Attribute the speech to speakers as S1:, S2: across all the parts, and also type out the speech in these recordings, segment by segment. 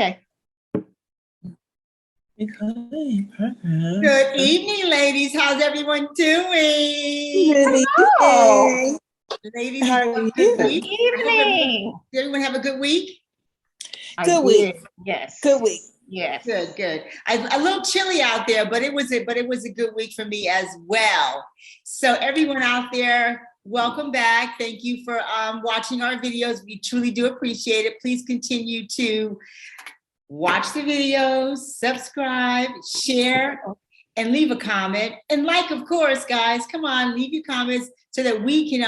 S1: Okay.
S2: Good evening, ladies. How's everyone doing?
S1: Good
S2: evening. Ladies,
S1: how are you?
S2: good
S1: Good
S2: evening. Did everyone have a good week?
S1: Good week. Yes. Good week.
S2: Yes. Good. A little chilly out there, but it was a good week for me as well. So everyone out there, welcome back. Thank you for watching our videos. We truly do appreciate it. Please continue to watch the videos, subscribe, share, and leave a comment. And like, of course, guys, come on, leave your comments so that we can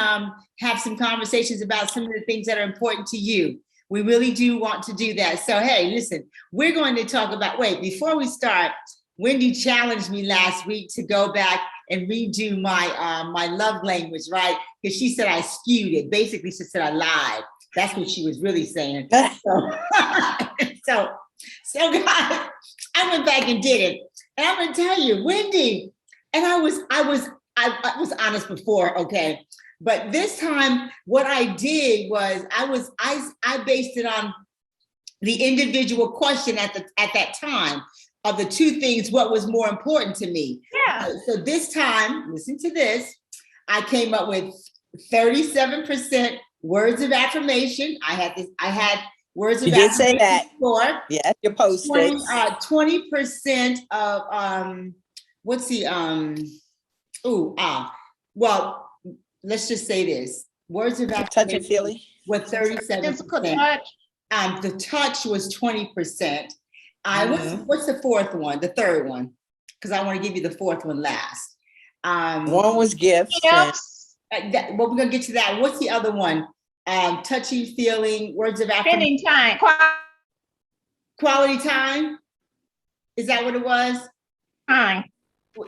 S2: have some conversations about some of the things that are important to you. We really do want to do that. So, hey, listen, we're going to talk about, wait, before we start, Wendy challenged me last week to go back and redo my my love language, right? Because she said I skewed it. Basically, she said I lied. That's what she was really saying. So guys, I went back and did it. And I'm gonna tell you, Wendy, and I was honest before, okay. But this time, what I did was I based it on the individual question at that time of the two things, what was more important to me.
S1: Yeah.
S2: So this time, listen to this, I came up with 37% words of affirmation. I had words of
S1: you did say that
S2: before.
S1: Yeah, you posted
S2: 20% of what's the well, let's just say this. Words of affirmation
S1: touch and feeling
S2: with 37%.
S1: Physical touch.
S2: The touch was 20%. What's the fourth one? The third one, because I want to give you the fourth one last.
S1: One was gifts.
S2: Well, we're gonna get to that. What's the other one? Touchy feeling, words of affirmation.
S1: Spending time.
S2: Quality time. Is that what it was?
S1: Time.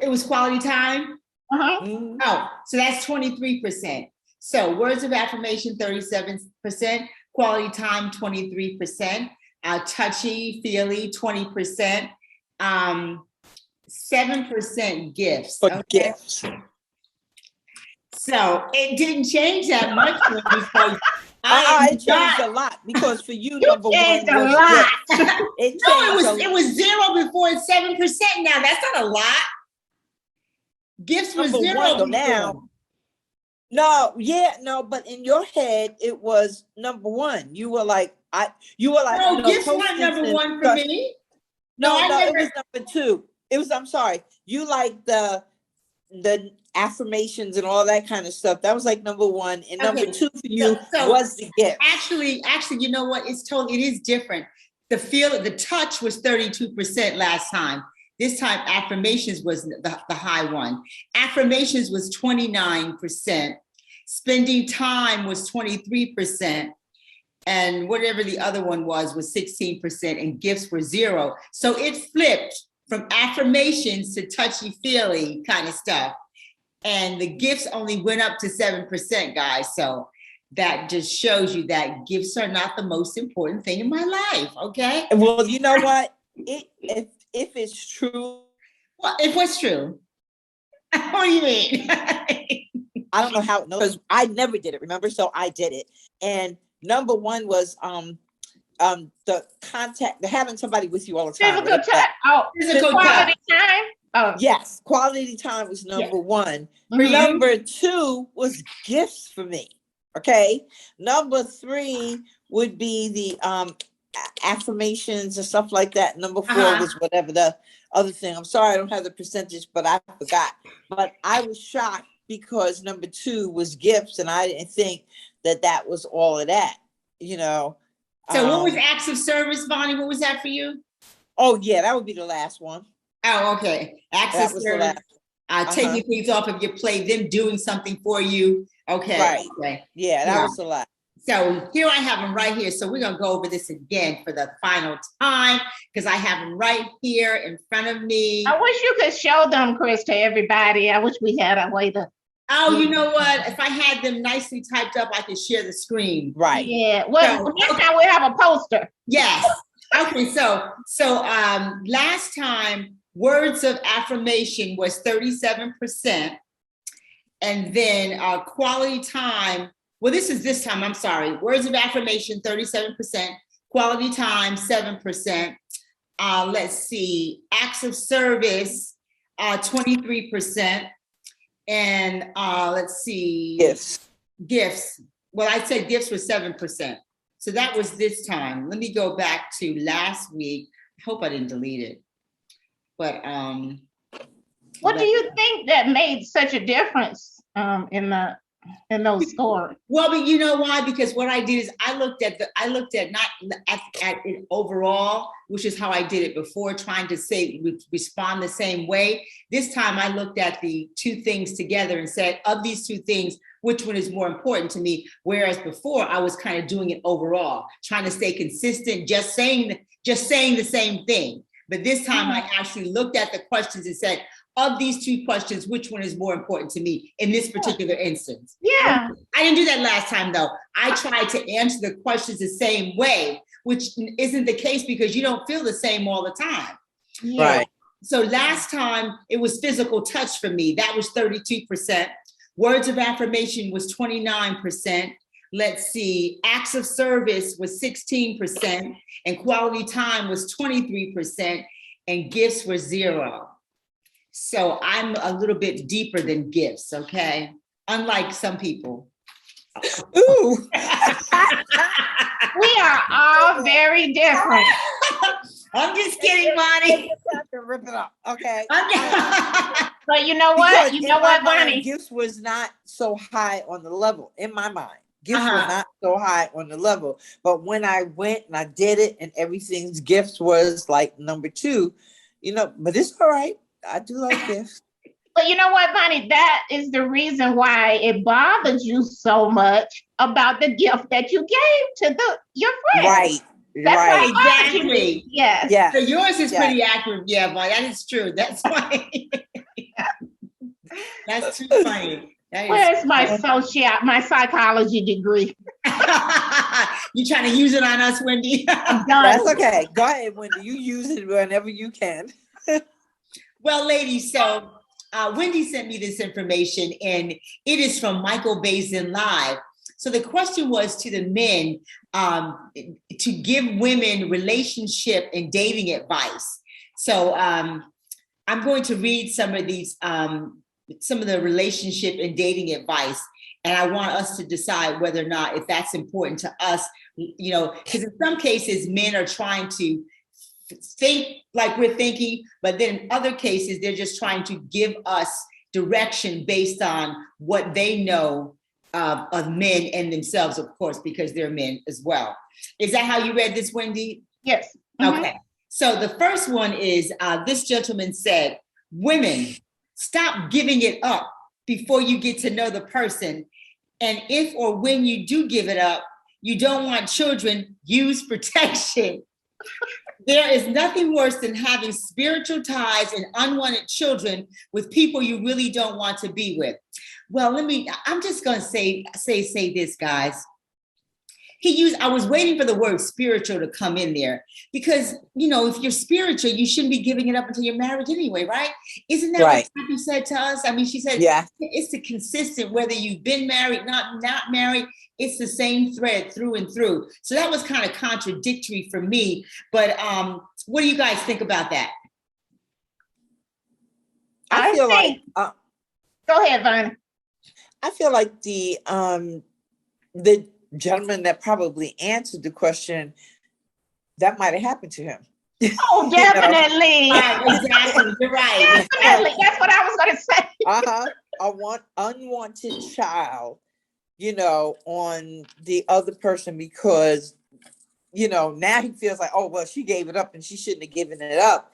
S2: It was quality time.
S1: Mm-hmm.
S2: Oh, so that's 23%. So words of affirmation, 37%. Quality time, 23%. Touchy, feely, 20%. 7% gifts.
S1: For gifts.
S2: So it didn't change that much because
S1: it changed a lot because for you, number one was
S2: a lot. It was 0 before, it's 7% now. That's not a lot. Gifts were 0
S1: now. No, but in your head it was number one. You were like,
S2: no, gifts weren't number one for me.
S1: No, it was number two. I'm sorry. You like the affirmations and all that kind of stuff. That was like number one. And number two for you was the gift.
S2: Actually, you know what? It is different. The touch was 32% last time. This time, affirmations was the high one. Affirmations was 29%. Spending time was 23%. And whatever the other one was 16%. And gifts were 0. So it flipped from affirmations to touchy-feely kind of stuff. And the gifts only went up to 7%, guys. So that just shows you that gifts are not the most important thing in my life, okay?
S1: Well, you know what? If it's true.
S2: Well, if what's true? What do you mean?
S1: I don't know how, because I never did it, remember? So I did it. And number one was the contact, having somebody with you all the time.
S2: Physical touch. Physical
S1: quality time. Oh. Yes, quality time was number one. Mm-hmm. Number two was gifts for me. Okay. Number three would be the affirmations and stuff like that. Number four was whatever the other thing. I'm sorry, I don't have the percentage, but I forgot. But I was shocked because number two was gifts, and I didn't think that was all of that. You know.
S2: So what was acts of service, Bonnie? What was that for you?
S1: Oh yeah, that would be the last one.
S2: Oh, okay. Acts of service. Taking things off of your plate, them doing something for you. Okay.
S1: Right.
S2: Okay.
S1: Yeah, that was a lot.
S2: So here I have them right here. So we're going to go over this again for the final time because I have them right here in front of me.
S3: I wish you could show them, Chris, to everybody. I wish we had a way to.
S2: Oh, you know what? If I had them nicely typed up, I could share the screen.
S1: Right.
S3: Yeah. Well, next time we'll have a poster.
S2: Yes. Okay. So last time, words of affirmation was 37%. And then quality time. Well, this time, I'm sorry. Words of affirmation, 37%. Quality time, 7%. Let's see, acts of service, 23%. And let's see. Gifts. Well, I said gifts was 7%. So that was this time. Let me go back to last week. I hope I didn't delete it. But
S3: what do you think that made such a difference in those scores?
S2: Well, but you know why? Because what I did is I looked at not at it overall, which is how I did it before, trying to respond the same way. This time I looked at the two things together and said, of these two things, which one is more important to me? Whereas before I was kind of doing it overall, trying to stay consistent, just saying the same thing. But this time I actually looked at the questions and said, of these two questions, which one is more important to me in this particular instance?
S3: Yeah.
S2: I didn't do that last time though. I tried to answer the questions the same way, which isn't the case because you don't feel the same all the time.
S3: Yeah.
S1: Right.
S2: So last time it was physical touch for me. That was 32%. Words of affirmation was 29%. Let's see, acts of service was 16%, and quality time was 23%, and gifts were 0. So I'm a little bit deeper than gifts, okay? Unlike some people.
S1: Ooh.
S3: We are all very different.
S2: I'm just kidding, Bonnie.
S1: Rip it up. Okay.
S3: But you know what?
S1: Because
S3: Bonnie?
S1: Gifts was not so high on the level in my mind. Gifts was not so high on the level. But when I went and I did it and everything's gifts was like number 2, but it's all right. I do like gifts.
S3: But you know what, Bonnie? That is the reason why it bothers you so much about the gift that you gave to your friend.
S1: Right.
S3: That's
S1: right.
S2: Exactly.
S3: Yes.
S1: Yeah.
S2: So yours is pretty accurate. Yeah, but that is true. That's funny. That's too funny.
S3: Where's my psychology degree?
S2: You trying to use it on us, Wendy?
S1: That's okay. Go ahead, Wendy. You use it whenever you can.
S2: Well, ladies, so Wendy sent me this information, and it is from Michael Bazin Live. So the question was to the men to give women relationship and dating advice. So I'm going to read some of these, some of the relationship and dating advice, and I want us to decide whether or not if that's important to us, because in some cases men are trying to think like we're thinking, but then in other cases they're just trying to give us direction based on what they know of men and themselves, of course, because they're men as well. Is that how you read this, Wendy?
S3: Yes.
S2: Mm-hmm. Okay. So the first one is this gentleman said, women, stop giving it up before you get to know the person. And if or when you do give it up, you don't want children, use protection. There is nothing worse than having spiritual ties and unwanted children with people you really don't want to be with. Well, I'm just going to say this, guys. I was waiting for the word spiritual to come in there because, if you're spiritual, you shouldn't be giving it up until you're married anyway, right? Isn't that
S1: right.
S2: what Kathy said to us? I mean, she said,
S1: yeah,
S2: it's the consistent, whether you've been married, not married, it's the same thread through and through. So that was kind of contradictory for me. But what do you guys think about that?
S1: I feel like,
S3: go ahead, Vern.
S1: I feel like the gentleman that probably answered the question, that might have happened to him.
S3: Oh, definitely.
S2: Exactly. You're right.
S3: Definitely. That's what I was going to say.
S1: Unwanted child, on the other person because, now he feels like, oh, well, she gave it up and she shouldn't have given it up,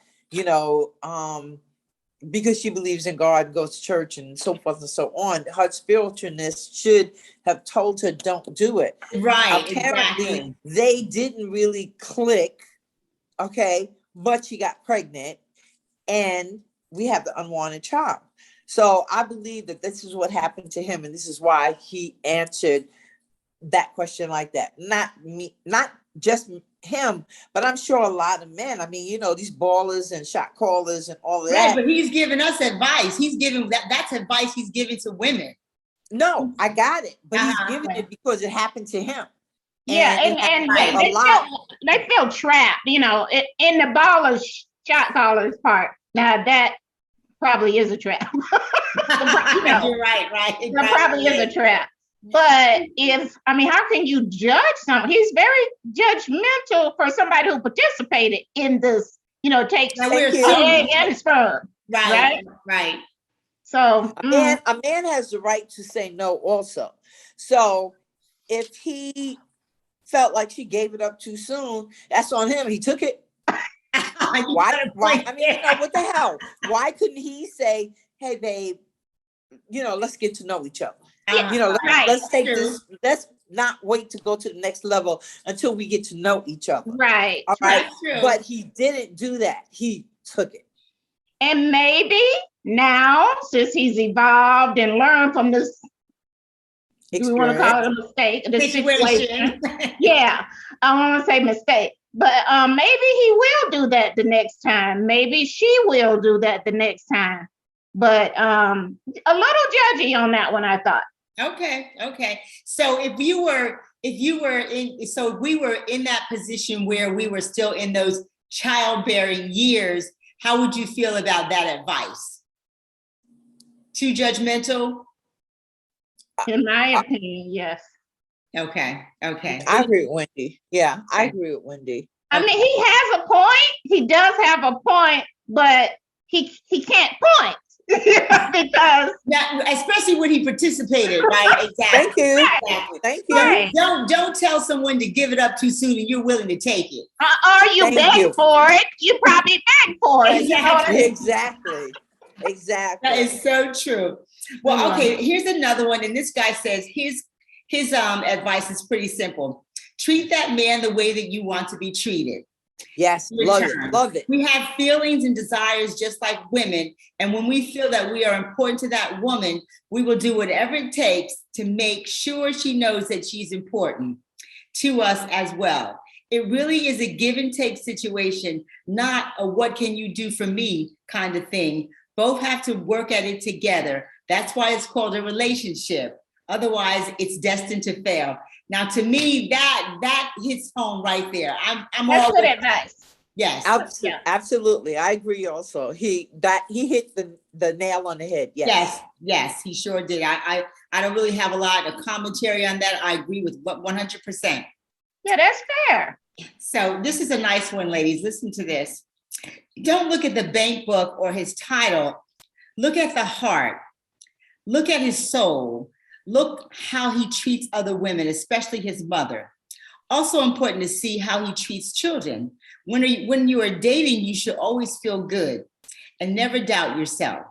S1: because she believes in God, goes to church and so forth and so on. Her spiritualness should have told her, don't do it.
S2: Right.
S1: Apparently, they didn't really click, okay, but she got pregnant and we have the unwanted child. So I believe that this is what happened to him, and this is why he answered that question like that. Not me, not just him, but I'm sure a lot of men. I mean, these ballers and shot callers and all of that.
S2: But he's giving us advice. He's giving that's advice he's giving to women.
S1: No, I got it, but he's giving it because it happened to him.
S3: Yeah, and they feel trapped, in the baller shot callers part. Now that probably is a trap.
S2: You're right.
S3: That probably is a trap. But how can you judge someone? He's very judgmental for somebody who participated in this, takes egg and sperm.
S2: Right.
S3: So
S1: a man has the right to say no also. So if he felt like she gave it up too soon, that's on him. He took it. Why? What the hell? Why couldn't he say, "Hey, babe, let's get to know each other. Let's take this. Let's not wait to go to the next level until we get to know each other."
S3: Right.
S1: All right. But he didn't do that. He took it.
S3: And maybe now, since he's evolved and learned from this, do we want to call it a mistake? The situation. Yeah, I want to say mistake. But maybe he will do that the next time. Maybe she will do that the next time. But a little judgy on that one, I thought.
S2: Okay. So if we were in that position where we were still in those childbearing years, how would you feel about that advice? Too judgmental?
S3: In my opinion, yes.
S2: Okay.
S1: I agree with Wendy. Yeah, I agree with Wendy.
S3: I mean, he has a point. He does have a point, but he can't point. Because
S2: especially when he participated, right? Exactly.
S1: Thank you.
S3: Right.
S2: Don't tell someone to give it up too soon and you're willing to take it.
S3: Or you beg for it. You probably beg for it.
S1: Exactly.
S2: That is so true. Well, okay, here's another one. And this guy says his advice is pretty simple. Treat that man the way that you want to be treated.
S1: Yes, love it.
S2: We have feelings and desires just like women. And when we feel that we are important to that woman, we will do whatever it takes to make sure she knows that she's important to us as well. It really is a give and take situation, not a what can you do for me kind of thing. Both have to work at it together. That's why it's called a relationship. Otherwise, it's destined to fail. Now, to me, that hits home right there. I'm
S3: That's
S2: all
S3: good advice.
S2: Yes,
S1: absolutely. I agree. Also, he hit the nail on the head.
S2: Yes, he sure did. I don't really have a lot of commentary on that. I agree with 100%.
S3: Yeah, that's fair.
S2: So this is a nice one, ladies. Listen to this. Don't look at the bank book or his title. Look at the heart. Look at his soul. Look how he treats other women, especially his mother. Also important to see how he treats children. When you are dating, you should always feel good and never doubt yourself.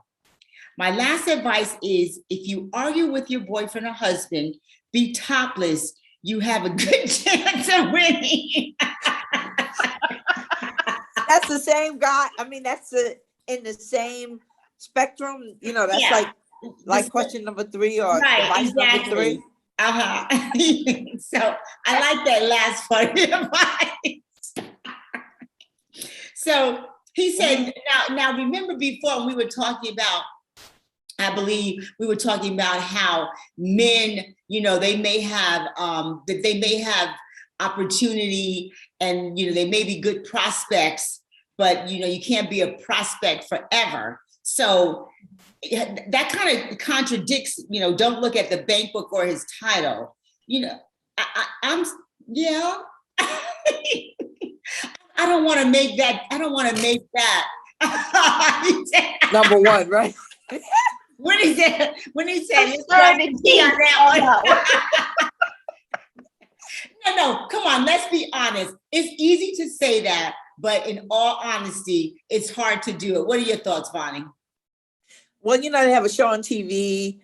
S2: My last advice is if you argue with your boyfriend or husband, be topless. You have a good chance of winning.
S1: That's the same guy. I mean, that's in the same spectrum. That's like question number 3 or advice number 3.
S2: So I like that last part of the advice. So he said, now remember before we were talking about, I believe we were talking about how men, they may have opportunity and, they may be good prospects, but, you can't be a prospect forever. So that kind of contradicts, don't look at the bank book or his title. I don't want to make that.
S1: Number 1, right?
S2: When he said, let's on that one. No, come on, let's be honest. It's easy to say that, but in all honesty, it's hard to do it. What are your thoughts, Bonnie?
S1: Well, they have a show on TV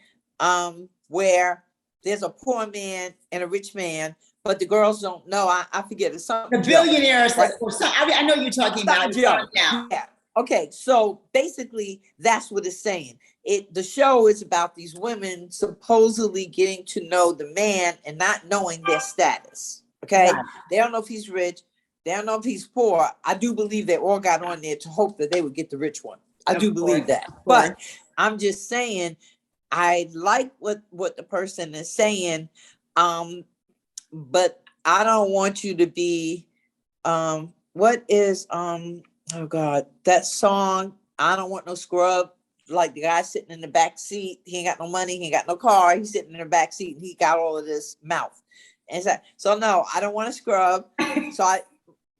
S1: where there's a poor man and a rich man, but the girls don't know. I forget. It's something.
S2: The Billionaires. Right? I know you're talking about.
S1: Yeah. Okay. So basically, that's what it's saying. The show is about these women supposedly getting to know the man and not knowing their status. Okay. Right. They don't know if he's rich. They don't know if he's poor. I do believe they all got on there to hope that they would get the rich one. I do believe that. But I'm just saying, I like what the person is saying. But I don't want you to be, what is, oh God, that song, I don't want no scrub. Like the guy sitting in the back seat, he ain't got no money, he ain't got no car, he's sitting in the back seat and he got all of this mouth. And so no, I don't want to scrub.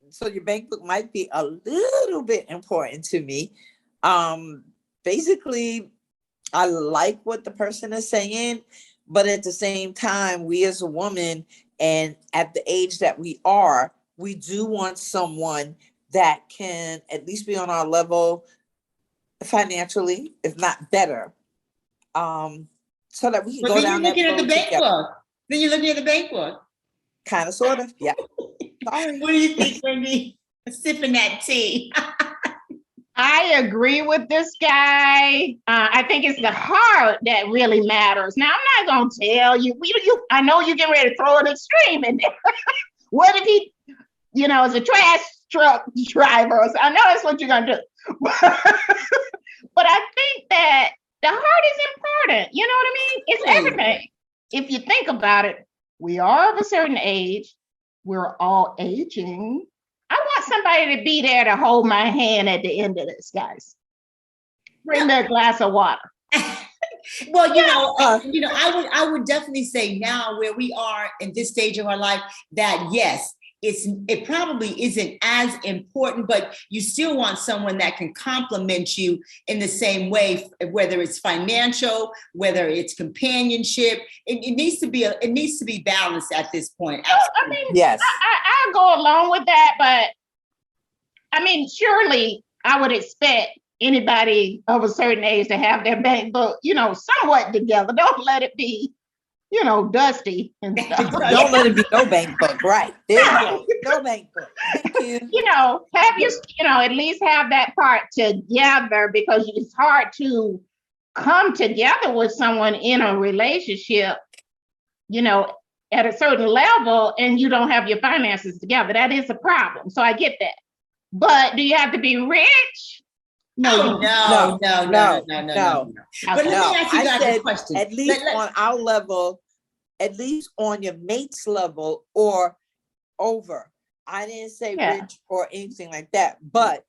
S1: So your bank book might be a little bit important to me. Basically, I like what the person is saying, but at the same time, we as a woman and at the age that we are, we do want someone that can at least be on our level financially, if not better, so that we can go down that road together. Then you're looking at the bank book.
S2: Then you're looking at the bank book.
S1: Kind of, sort of, yeah. Sorry.
S2: What do you think, Wendy? Sipping that tea.
S3: I agree with this guy. I think it's the heart that really matters. Now, I'm not going to tell you, I know you get ready to throw an extreme in there. What if he, is a trash truck driver? I know that's what you're going to do. But I think that the heart is important. You know what I mean? It's everything. If you think about it, we are of a certain age. We're all aging. I want somebody to be there to hold my hand at the end of this, guys. Bring me a glass of water.
S2: Well, I would definitely say now where we are in this stage of our life that yes, it probably isn't as important, but you still want someone that can complement you in the same way, whether it's financial, whether it's companionship. It needs to be balanced at this point.
S3: Well, I mean, yes, I'll go along with that, but I mean, surely I would expect anybody of a certain age to have their bank book, somewhat together. Don't let it be, dusty and stuff.
S1: Don't let it be no bank book, right? There you go. No bank book. Thank you.
S3: Have you, at least have that part together, because it's hard to come together with someone in a relationship, at a certain level, and you don't have your finances together. That is a problem. So I get that. But do you have to be rich?
S2: No. But let me ask you guys a question.
S1: At least on our level, at least on your mate's level or over. I didn't say rich or anything like that, but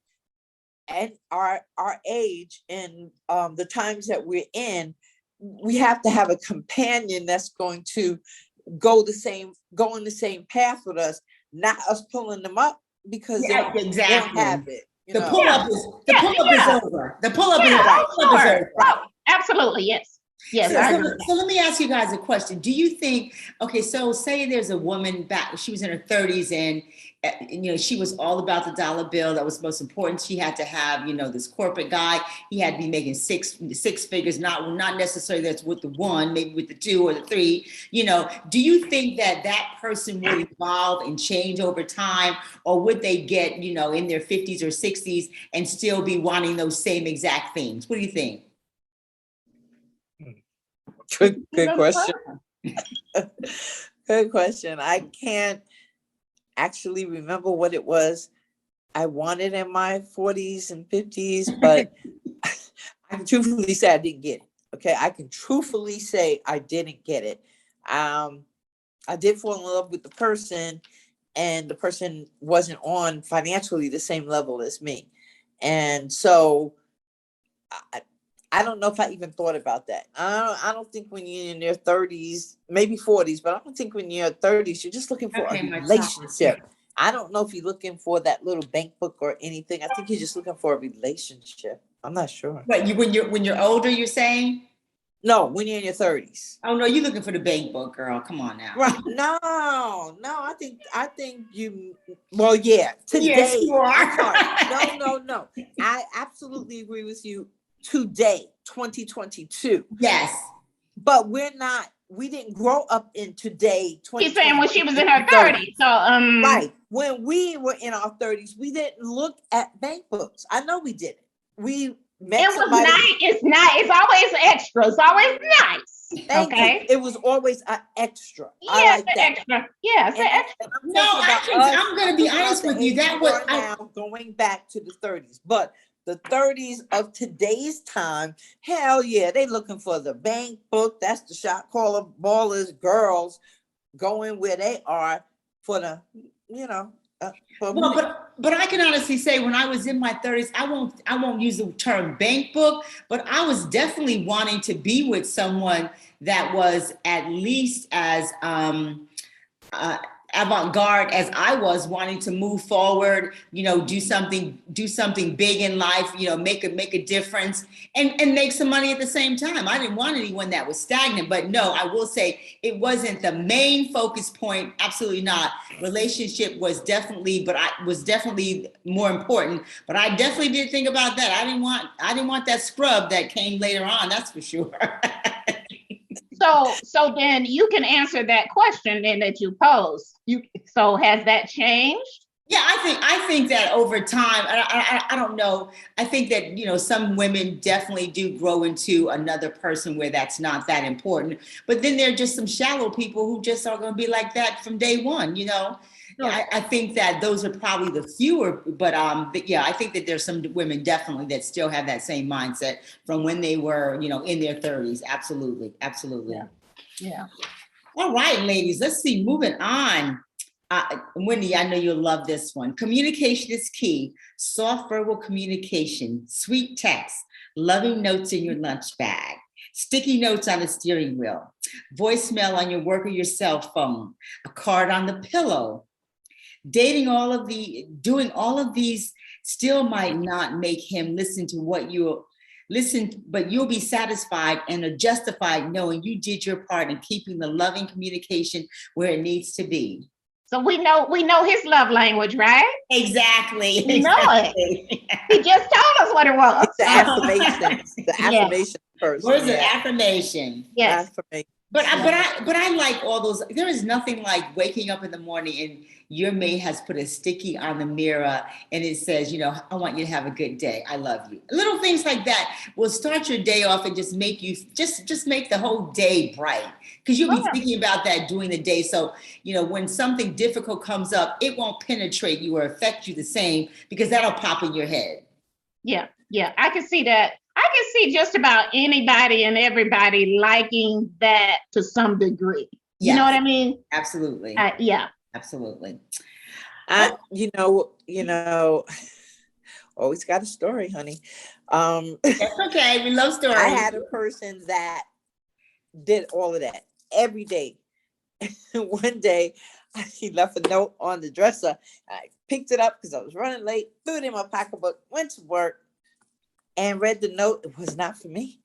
S1: at our age and the times that we're in, we have to have a companion that's going to go in the same path with us, not us pulling them up because they don't have it.
S2: The pull up is over. The pull up is over.
S3: Oh, absolutely, yes. Yes.
S2: So let me ask you guys a question. Do you think, so say there's a woman she was in her 30s and she was all about the dollar bill. That was most important. She had to have, this corporate guy. He had to be making six figures, not necessarily that's with the one, maybe with the two or the three. Do you think that person will evolve and change over time, or would they get, in their 50s or 60s and still be wanting those same exact things? What do you think?
S1: Good question. Good question. I can't actually remember what it was I wanted in my 40s and 50s, but I can truthfully say I didn't get it. Okay, I can truthfully say I didn't get it. I did fall in love with the person, and the person wasn't on financially the same level as me, and so I don't know if I even thought about that. I don't think when you're in your 30s, maybe 40s, but I don't think when you're 30s, you're just looking for a relationship. I don't know if you're looking for that little bank book or anything. I think you're just looking for a relationship. I'm not sure.
S2: But when you're older, you're saying?
S1: No, when you're in your 30s.
S2: Oh no, you're looking for the bank book, girl. Come on now.
S1: Right? No. I think you. Well, yeah. Today,
S2: yes, you are.
S1: No. I absolutely agree with you. Today, 2022.
S2: Yes.
S1: But we didn't grow up in today.
S3: She's saying when she was in her 30s. So
S1: right. When we were in our 30s, we didn't look at bank books. I know we didn't. We met
S3: it was nice. It's nice. It's always extra. It's always nice.
S1: Thank you. It was always an extra.
S3: Yeah, I like that. Extra. Yeah, it's an extra.
S2: I'm going to be honest with you. That was
S1: now going back to the 30s, but the 30s of today's time, hell yeah, they looking for the bank book. That's the shot caller ballers, girls going where they are for the,
S2: but I can honestly say when I was in my 30s, I won't use the term bank book, but I was definitely wanting to be with someone that was at least as avant-garde as I was, wanting to move forward, do something big in life, make a difference and make some money at the same time. I didn't want anyone that was stagnant, but no, I will say it wasn't the main focus point. Absolutely not. Relationship was definitely more important, but I definitely did think about that. I didn't want that scrub that came later on. That's for sure.
S3: So then you can answer that question then that you posed. So has that changed?
S2: Yeah, I think that over time, I don't know. I think that, some women definitely do grow into another person where that's not that important. But then there are just some shallow people who just are going to be like that from day one, Sure. I think that those are probably the fewer, but yeah, I think that there's some women definitely that still have that same mindset from when they were, in their 30s. Absolutely.
S3: Yeah.
S2: All right, ladies, let's see, moving on. Wendy, I know you'll love this one. Communication is key. Soft verbal communication, sweet text, loving notes in your lunch bag, sticky notes on the steering wheel, voicemail on your work or your cell phone, a card on the pillow. Doing all of these still might not make him listen to what you listen, but you'll be satisfied and are justified knowing you did your part in keeping the loving communication where it needs to be.
S3: So we know his love language, right?
S2: Exactly.
S3: We know it. He just told us what it was.
S1: It's the affirmation. The affirmation first.
S2: What is it? Affirmation.
S3: Yes.
S1: Affirmation.
S2: But I like all those. There is nothing like waking up in the morning and your mate has put a sticky on the mirror and it says, I want you to have a good day. I love you. Little things like that will start your day off and just make you just make the whole day bright, because you'll be thinking about that during the day. So, when something difficult comes up, it won't penetrate you or affect you the same, because that'll pop in your head.
S3: Yeah. I can see that. I can see just about anybody and everybody liking that to some degree. Yes. You know what I mean?
S2: Absolutely.
S3: Yeah.
S2: Absolutely.
S1: Always got a story, honey.
S2: That's okay. We love stories.
S1: I had a person that did all of that every day. One day, he left a note on the dresser. I picked it up because I was running late, threw it in my pocketbook, went to work, and read the note. It was not for me.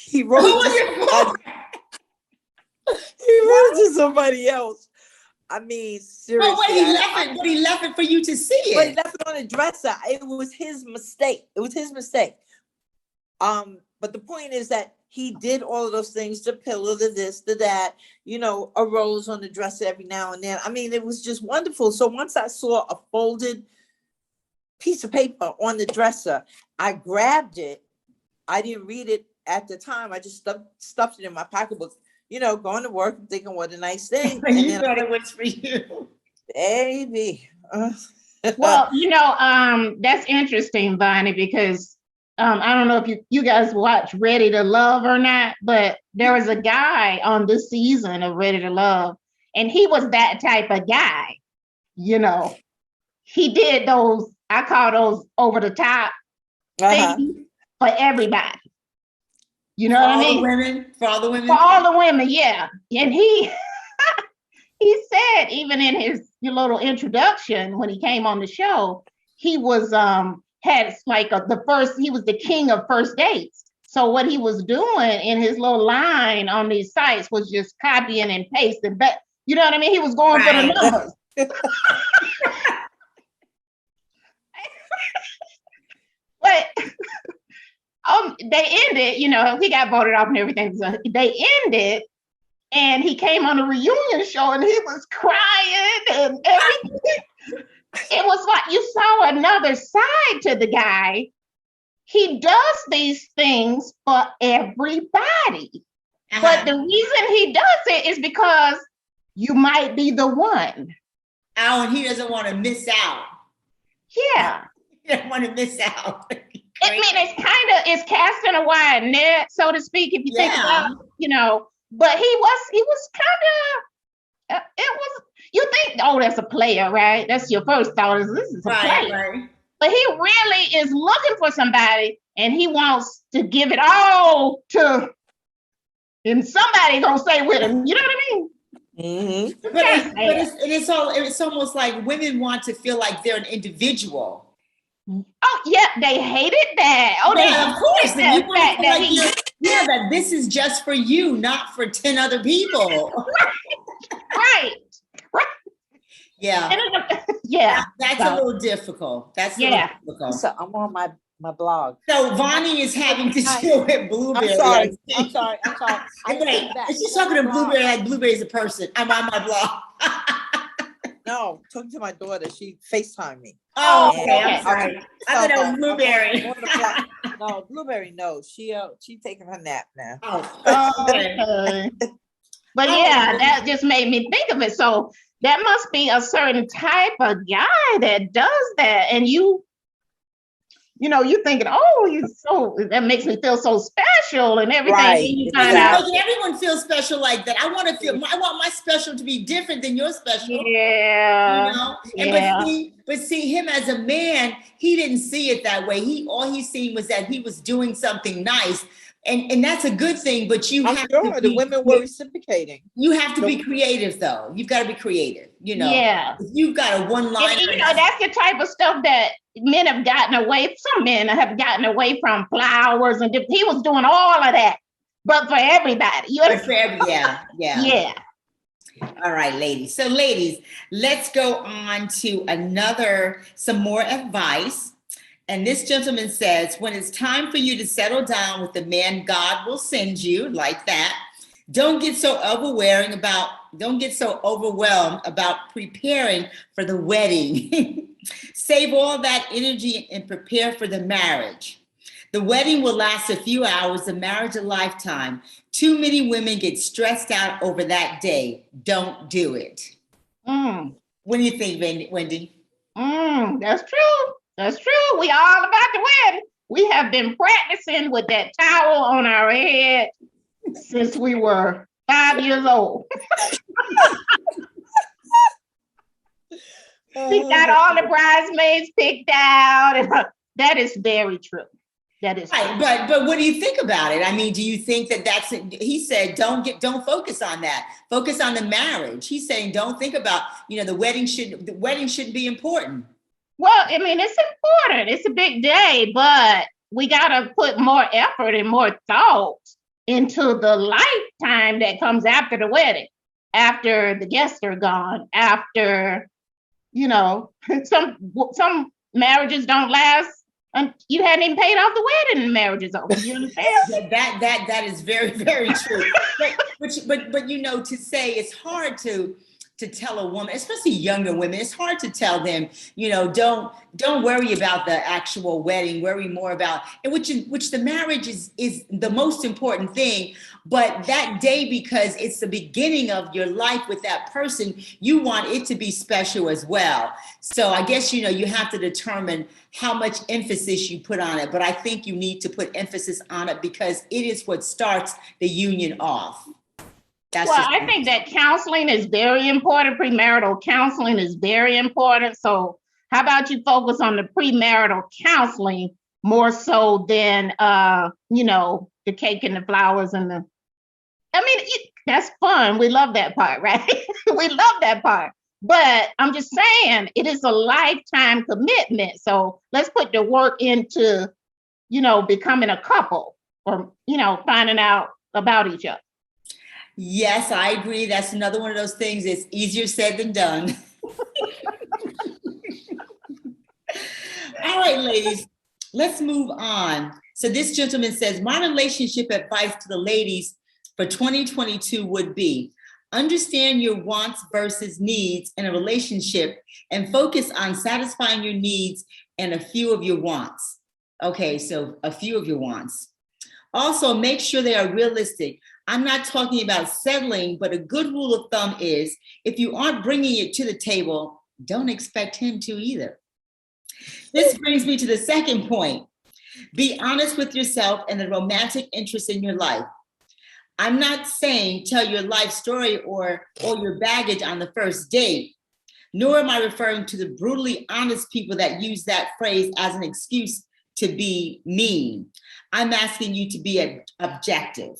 S1: He wrote it to somebody else. I mean, seriously.
S2: But he left it for you to see it.
S1: But he left it on the dresser. It was his mistake. But the point is that he did all of those things, the pillow, the this, the that, a rose on the dresser every now and then. I mean, it was just wonderful. So once I saw a folded piece of paper on the dresser, I grabbed it. I didn't read it at the time. I just stuffed it in my pocketbook, going to work and thinking what a nice thing.
S2: And you thought it was for you.
S1: Baby.
S3: Well, that's interesting, Bonnie, because I don't know if you guys watch Ready to Love or not, but there was a guy on this season of Ready to Love, and he was that type of guy. He did those, I call those over the top things for everybody. You know what I mean?
S2: For all the women?
S3: For all the women, yeah. And he said, even in his little introduction when he came on the show, he was had like he was the king of first dates. So what he was doing in his little line on these sites was just copying and pasting back. You know what I mean? He was going for the numbers. But they ended, he got voted off and everything. So they ended, and he came on a reunion show and he was crying and everything. It was like you saw another side to the guy. He does these things for everybody. But the reason he does it is because you might be the one.
S2: Oh, and he doesn't want to miss out.
S3: Yeah.
S2: He doesn't want to miss out.
S3: I mean, it's casting a wide net, so to speak, if you think about it, but he was kind of, it was, You think, oh, that's a player, right? That's your first thought is this is a player. Right. But he really is looking for somebody and he wants to give it all to, and somebody gonna stay with him. You know what I mean?
S2: Mm-hmm. It's almost like women want to feel like they're an individual.
S3: Oh yeah, they hated that. Oh,
S2: yeah, of course. That you fact that that this is just for you, not for 10 other people.
S3: Right.
S2: Yeah.
S3: Yeah.
S2: That's a little difficult. That's a little difficult.
S1: So I'm on my blog.
S2: So Vonnie is having to deal with Blueberry.
S1: I'm sorry.
S2: Wait, she's talking to Blueberry like Blueberry's a person. I'm on my blog.
S1: No, talking to my daughter. She FaceTimed me.
S2: Oh, okay. I'm sorry. I thought it was Blueberry.
S1: No, Blueberry, no. She taking her nap now.
S2: Oh, okay.
S3: But yeah, that just made me think of it. So that must be a certain type of guy that does that. And you're thinking, oh, that makes me feel so special and everything.
S2: Right. And you find out. Everyone feels special like that. I want my special to be different than your special.
S3: Yeah.
S2: But see him as a man, he didn't see it that way. All he seen was that he was doing something nice. And that's a good thing, but
S1: the women were reciprocating.
S2: You have to be creative, though. You've got to be creative,
S3: Yeah.
S2: If you've got a one-liner.
S3: That's the type of stuff that men have gotten away. Some men have gotten away from flowers, and he was doing all of that, but for everybody. Yeah.
S2: All right, ladies. So, ladies, let's go on to some more advice. And this gentleman says, when it's time for you to settle down with the man God will send you, like that, don't get so overwhelmed about preparing for the wedding. Save all that energy and prepare for the marriage. The wedding will last a few hours, the marriage a lifetime. Too many women get stressed out over that day. Don't do it. What do you think, Wendy?
S3: That's true. That's true. We all about to win. We have been practicing with that towel on our head since we were 5 years old. We got all the bridesmaids picked out. And that is very true. That is
S2: right.
S3: True.
S2: But what do you think about it? I mean, do you think that's it? He said, don't focus on that. Focus on the marriage. He's saying, don't think about, the wedding shouldn't be important.
S3: Well, I mean, it's important. It's a big day, but we got to put more effort and more thought into the lifetime that comes after the wedding, after the guests are gone, after, some marriages don't last. You hadn't even paid off the wedding and marriage is over. You understand?
S2: That is very, very true. but to say it's hard to tell a woman, especially younger women, it's hard to tell them, don't worry about the actual wedding, worry more about, and which the marriage is the most important thing. But that day, because it's the beginning of your life with that person, you want it to be special as well. So I guess, you have to determine how much emphasis you put on it. But I think you need to put emphasis on it because it is what starts the union off.
S3: I think that counseling is very important. Premarital counseling is very important. So how about you focus on the premarital counseling more so than, the cake and the flowers that's fun. We love that part, right? We love that part. But I'm just saying it is a lifetime commitment. So let's put the work into, becoming a couple or, finding out about each other.
S2: Yes, I agree. That's another one of those things. It's easier said than done. All right, ladies, let's move on. So this gentleman says, my relationship advice to the ladies for 2022 would be, understand your wants versus needs in a relationship and focus on satisfying your needs and a few of your wants. Okay, so a few of your wants. Also, make sure they are realistic. I'm not talking about settling, but a good rule of thumb is if you aren't bringing it to the table, don't expect him to either. This brings me to the second point. Be honest with yourself and the romantic interest in your life. I'm not saying tell your life story or your baggage on the first date, nor am I referring to the brutally honest people that use that phrase as an excuse to be mean. I'm asking you to be objective.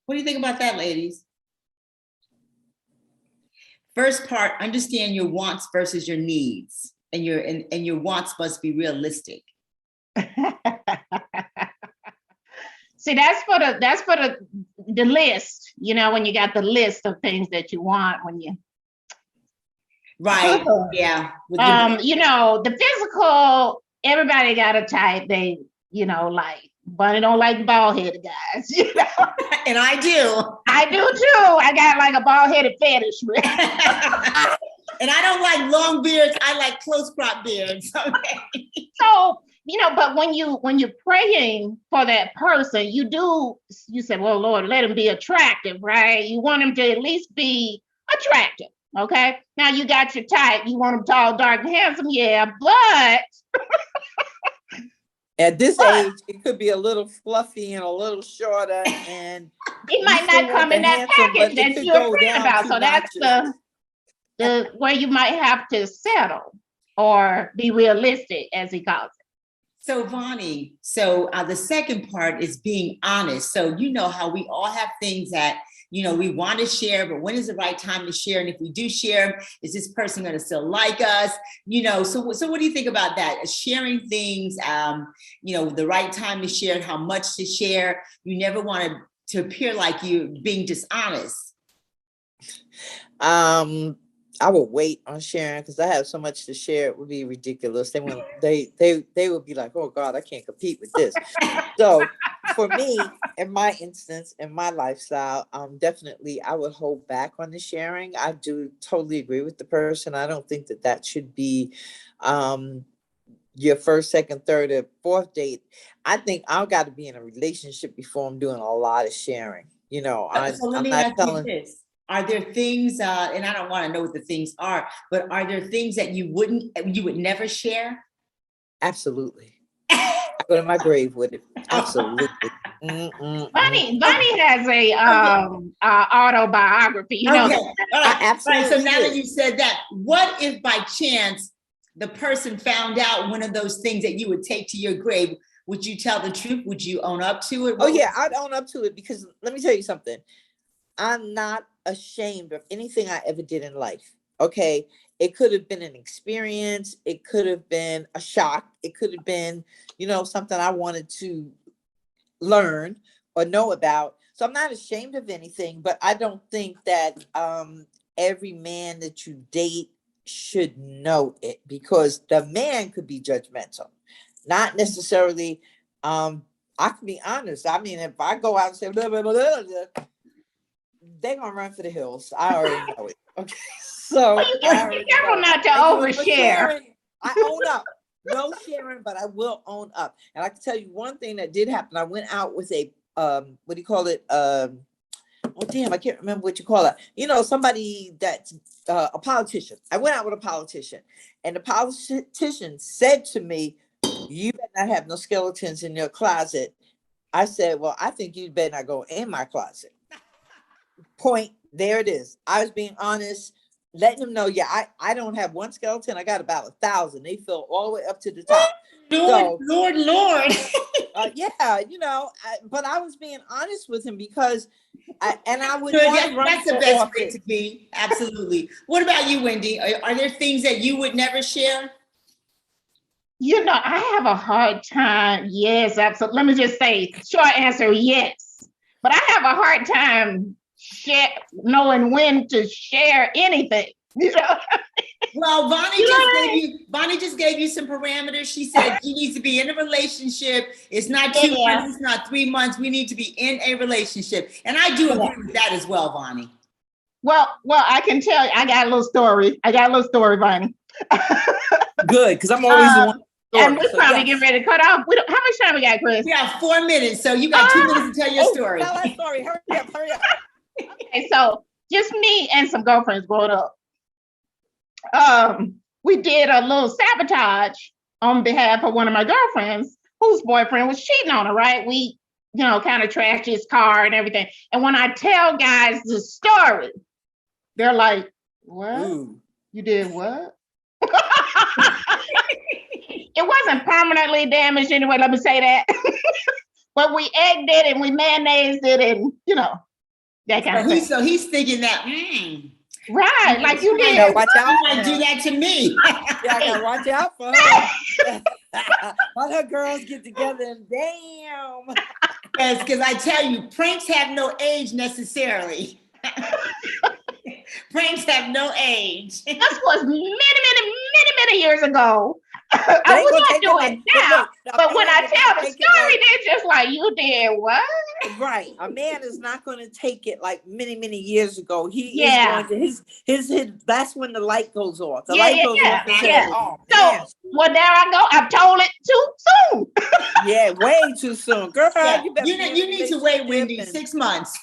S2: What do you think about that, ladies? First part, understand your wants versus your needs, and your wants must be realistic.
S3: See, that's for the list, you know, when you got the list of things that you want when you
S2: right. Yeah.
S3: You know, the physical, everybody got a type they, you know, like. Bunny don't like bald-headed guys, you know.
S2: And I do.
S3: I do too. I got like a bald-headed fetish.
S2: And I don't like long beards. I like close crop beards. Okay.
S3: So, you know, but when you're praying for that person, you say, well, Lord, let him be attractive, right? You want him to at least be attractive. Okay. Now you got your type. You want him tall, dark, and handsome. Yeah, but
S1: at this age, it could be a little fluffy and a little shorter, and
S3: it might not come in that package that you're afraid about. So that's the where you might have to settle or be realistic, as he calls it.
S2: So Vonnie, the second part is being honest. So you know how we all have things that, you know, we want to share, but when is the right time to share? And if we do share, is this person going to still like us? You know, so what do you think about that? Sharing things, you know, the right time to share, how much to share. You never want to appear like you're being dishonest.
S1: I would wait on sharing because I have so much to share. It would be ridiculous. They would be like, oh God, I can't compete with this. So for me, in my instance, in my lifestyle, definitely I would hold back on the sharing. I do totally agree with the person. I don't think that should be your first, second, third, or fourth date. I think I've got to be in a relationship before I'm doing a lot of sharing. You know,
S2: so let me ask you this. Are there things, and I don't want to know what the things are, but are there things that you would never share?
S1: Absolutely. I go to my grave with it. Absolutely.
S3: Bonnie has a autobiography, you know.
S2: Okay. All right. So now that you said that, what if by chance the person found out one of those things that you would take to your grave? Would you tell the truth? Would you own up to it?
S1: I'd own up to it, because let me tell you something. I'm not ashamed of anything I ever did in life. Okay. It could have been an experience. It could have been a shock. It could have been, you know, something I wanted to learn or know about. So I'm not ashamed of anything, but I don't think that every man that you date should know it, because the man could be judgmental. Not necessarily, I can be honest. I mean, if I go out and say, blah, blah, blah, blah, blah, they're gonna run for the hills. I already know it. Okay. So
S3: you gotta be careful not to overshare.
S1: I own up. No sharing, but I will own up. And I can tell you one thing that did happen. I went out with a what do you call it? Oh damn, I can't remember what you call it. You know, somebody that's a politician. I went out with a politician, and the politician said to me, "You better not have no skeletons in your closet." I said, "Well, I think you better not go in my closet." Point. There it is. I was being honest, letting them know, yeah, I don't have one skeleton. I got about 1,000. They fill all the way up to the top.
S2: Lord.
S1: Yeah, you know, but I was being honest with him, because I would
S2: that's the best way to be. Absolutely. What about you, Wendy? Are there things that you would never share?
S3: You know, I have a hard time. Yes, absolutely. Let me just say, short answer, yes. But I have a hard time knowing when to share anything. You know?
S2: Well, Vonnie just gave you some parameters. She said he needs to be in a relationship. It's not 2 months, it's not 3 months. We need to be in a relationship. And I do agree with that as well, Vonnie.
S3: Well, I can tell you, I got a little story, Vonnie.
S1: Good, because I'm always the one.
S3: And we're probably getting ready to cut off. How much time we got, Chris?
S2: We have 4 minutes, so you got 2 minutes to tell your story.
S1: Tell that story. Hurry up.
S3: Okay, so just me and some girlfriends growing up. We did a little sabotage on behalf of one of my girlfriends whose boyfriend was cheating on her, right? We kind of trashed his car and everything. And when I tell guys the story, they're like, what?
S1: Ooh.
S3: You did what? It wasn't permanently damaged anyway, let me say that. But we egged it and we mayonnaised it and, that kind of thing.
S2: So he's thinking that,
S3: right, like you did.
S1: No, watch out.
S2: You might do that to me.
S1: Yeah, I gotta watch out for her. All her girls get together and damn.
S2: Because I tell you, pranks have no age necessarily. Pranks have no age.
S3: This was many years ago. I would not do it now. But when I tell the story, they're just like, you did what?
S1: Right. A man is not going to take it like many years ago. He
S3: Yeah.
S1: is going to that's when the light goes off. The light goes off. And says, oh,
S3: So,
S1: man.
S3: well, there I go. I've told it too soon.
S1: Yeah, way too soon. Girl,
S2: Yeah.
S1: you
S2: need to wait, Wendy, 6 months.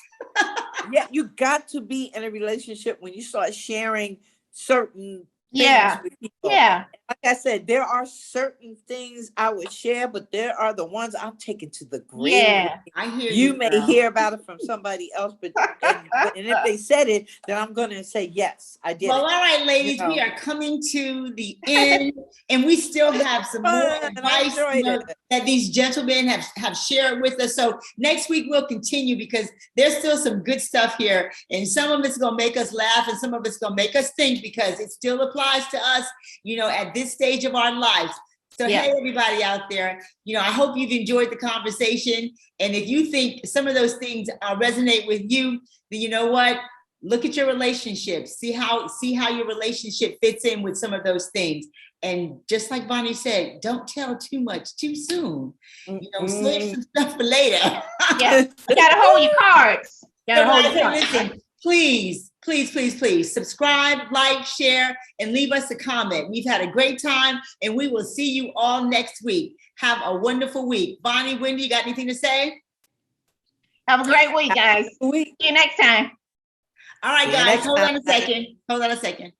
S1: Yeah, you got to be in a relationship when you start sharing certain things with people.
S3: Yeah.
S1: Like I said, there are certain things I would share, but there are the ones I'm taking to the grave.
S3: Yeah.
S2: I hear
S1: You may
S2: girl.
S1: hear about it from somebody else, but and if they said it, then I'm going to say, yes, I did.
S2: Well,
S1: it.
S2: all right, ladies, we are coming to the end, and we still have some more advice that these gentlemen have shared with us. So next week we'll continue because there's still some good stuff here, and some of it's going to make us laugh, and some of it's going to make us think because it still applies to us, at this stage of our lives. So hey, everybody out there, I hope you've enjoyed the conversation. And if you think some of those things resonate with you, then you know what? Look at your relationship. See how your relationship fits in with some of those things. And just like Bonnie said, don't tell too much too soon. Save some stuff for later.
S3: Yeah, you gotta hold your cards.
S2: Listen, please subscribe, like, share, and leave us a comment. We've had a great time, and we will see you all next week. Have a wonderful week. Bonnie, Wendy, you got anything to say?
S3: Have a great week, guys. See you next time.
S2: All right, guys. Hold on a second.